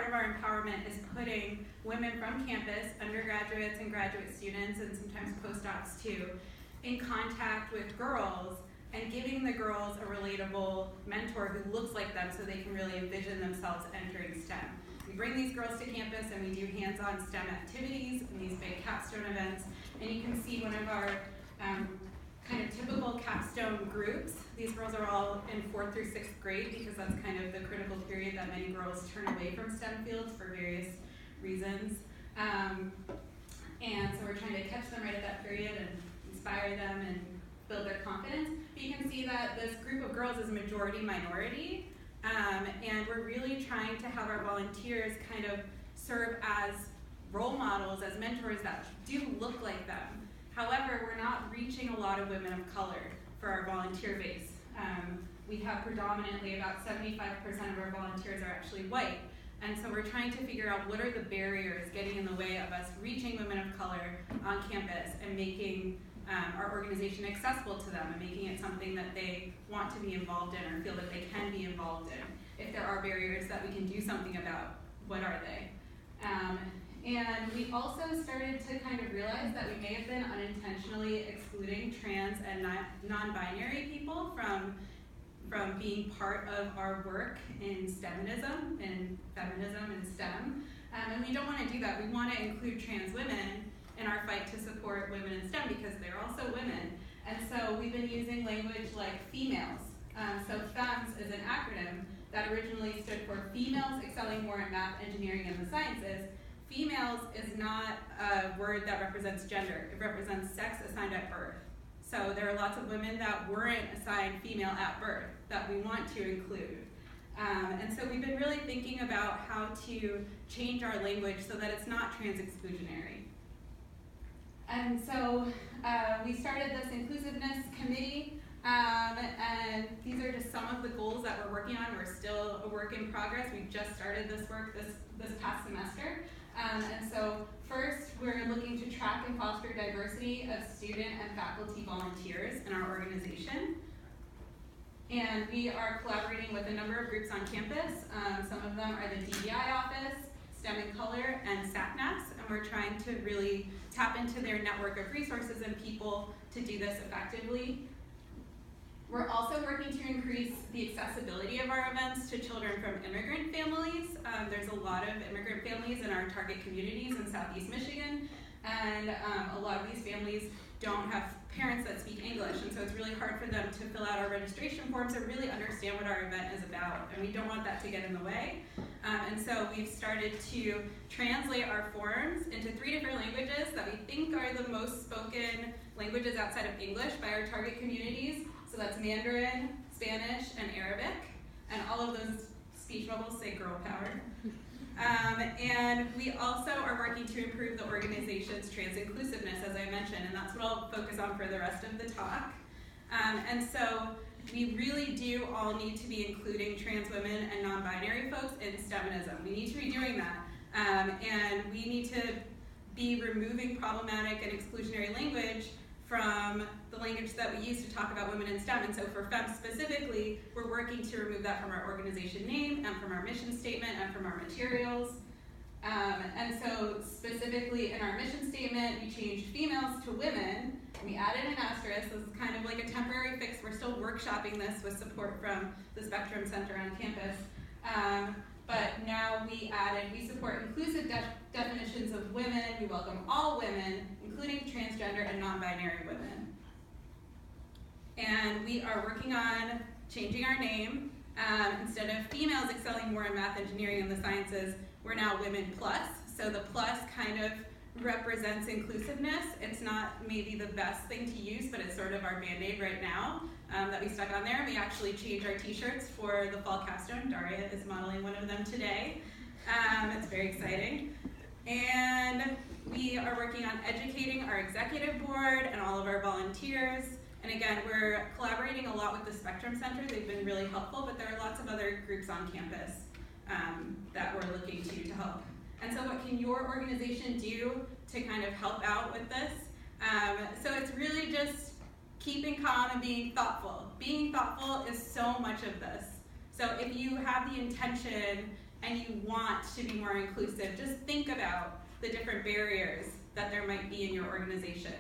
part of our empowerment is putting women from campus, undergraduates and graduate students, and sometimes postdocs too, in contact with girls and giving the girls a relatable mentor who looks like them so they can really envision themselves entering STEM. We bring these girls to campus and we do hands-on STEM activities and these big capstone events. And you can see one of our kind of typical capstone groups. These girls are all in 4th through 6th grade because that's kind of the critical period that many girls turn away from STEM fields for various reasons. And so we're trying to catch them right at that period and inspire them and build their confidence. But you can see that this group of girls is majority minority, and we're really trying to have our volunteers kind of serve as role models, as mentors that do look like them. However, we're not reaching a lot of women of color for our volunteer base. We have predominantly about 75% of our volunteers are actually white. And so we're trying to figure out what are the barriers getting in the way of us reaching women of color on campus and making our organization accessible to them and making it something that they want to be involved in or feel that they can be involved in. If there are barriers that we can do something about, what are they? And we also started to kind of realize that we may have been unintentionally excluding trans and non-binary people from being part of our work in STEMism, in feminism and STEM. And we don't want to do that. We want to include trans women in our fight to support women in STEM because they're also women. And so we've been using language like females. So FEMMES is an acronym that originally stood for Females Excelling More in Math, Engineering, and the Sciences. Females is not a word that represents gender. It represents sex assigned at birth. So there are lots of women that weren't assigned female at birth that we want to include. And so we've been really thinking about how to change our language so that it's not trans-exclusionary. And so we started this inclusiveness committee, and these are just some of the goals that we're working on. We're still a work in progress. We've just started this work this past semester. And so first, we're looking to track and foster diversity of student and faculty volunteers in our organization. And we are collaborating with a number of groups on campus. Some of them are the DEI office, STEM in Color, and SACNAS, and we're trying to really tap into their network of resources and people to do this effectively. We're also working to increase the accessibility of our events to children from immigrant families. There's a lot of immigrant families in our target communities in Southeast Michigan, and a lot of these families don't have parents that speak English, and so it's really hard for them to fill out our registration forms and really understand what our event is about, and we don't want that to get in the way. And so we've started to translate our forms into 3 different languages that we think are the most spoken languages outside of English by our target communities. So that's Mandarin, Spanish, and Arabic, and all of those speech bubbles say girl power. And we also are working to improve the organization's trans inclusiveness, as I mentioned, and that's what I'll focus on for the rest of the talk. And so we really do all need to be including trans women and non-binary folks in STEMism. We need to be doing that. And we need to be removing problematic and exclusionary language from the language that we use to talk about women in STEM. And so for FEMMES specifically, we're working to remove that from our organization name and from our mission statement and from our materials. And so specifically in our mission statement, we changed females to women, and we added an asterisk. This is kind of like a temporary fix. We're still workshopping this with support from the Spectrum Center on campus. But now we support inclusive definitions of women. We welcome all women, including transgender and non-binary women. And we are working on changing our name. Instead of females excelling more in math, engineering, and the sciences, we're now women plus. So the plus kind of represents inclusiveness. It's not maybe the best thing to use, but it's sort of our Band-Aid right now that we stuck on there. We actually changed our t-shirts for the fall capstone. Daria is modeling one of them today. It's very exciting. And we are working on educating our executive board and all of our volunteers. And again, we're collaborating a lot with the Spectrum Center. They've been really helpful, but there are lots of other groups on campus that we're looking to help. And so what can your organization do to kind of help out with this? So it's really just keeping calm and being thoughtful. Being thoughtful is so much of this. So if you have the intention and you want to be more inclusive, just think about the different barriers that there might be in your organization.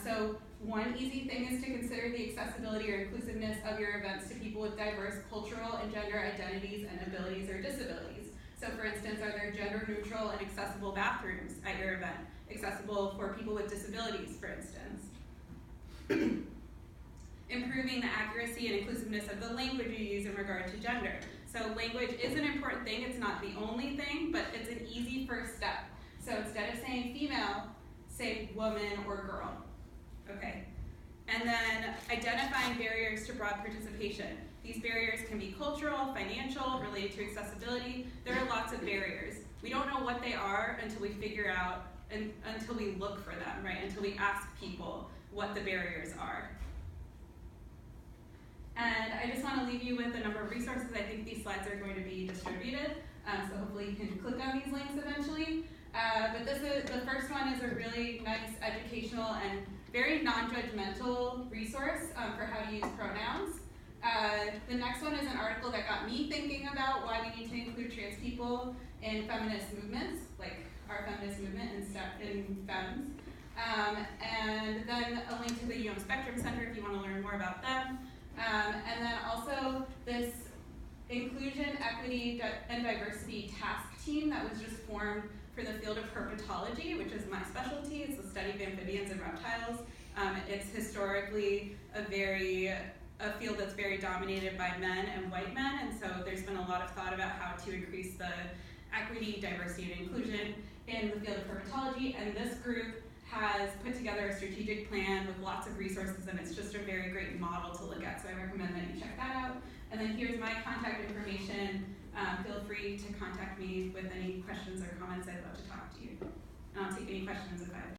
So one easy thing is to consider the accessibility or inclusiveness of your events to people with diverse cultural and gender identities and abilities or disabilities. So for instance, are there gender neutral and accessible bathrooms at your event? Accessible for people with disabilities, for instance. Improving the accuracy and inclusiveness of the language you use in regard to gender. So language is an important thing, it's not the only thing, but it's an easy first step. So instead of saying female, say woman or girl, okay? And then identifying barriers to broad participation. These barriers can be cultural, financial, related to accessibility. There are lots of barriers. We don't know what they are until we figure out, and until we look for them, right? Until we ask people what the barriers are. And I just want to leave you with a number of resources. I think these slides are going to be distributed, so hopefully you can click on these links eventually. But the first one is a really nice educational and very non-judgmental resource for how to use pronouns. The next one is an article that got me thinking about why we need to include trans people in feminist movements, like our feminist movement in FEMMES. And then a link to the Spectrum Center if you want to learn more about them. And then also this Inclusion, Equity, and Diversity Task Team that was just formed for the field of herpetology, which is my specialty. It's the study of amphibians and reptiles. It's historically a field that's very dominated by men and white men, and so there's been a lot of thought about how to increase the equity, diversity, and inclusion in the field of herpetology, and this group has put together a strategic plan with lots of resources, and it's just a very great model to look at, so I recommend that you check that out. And then here's my contact information. Feel free to contact me with any questions or comments. I'd love to talk to you. And I'll take any questions if I have.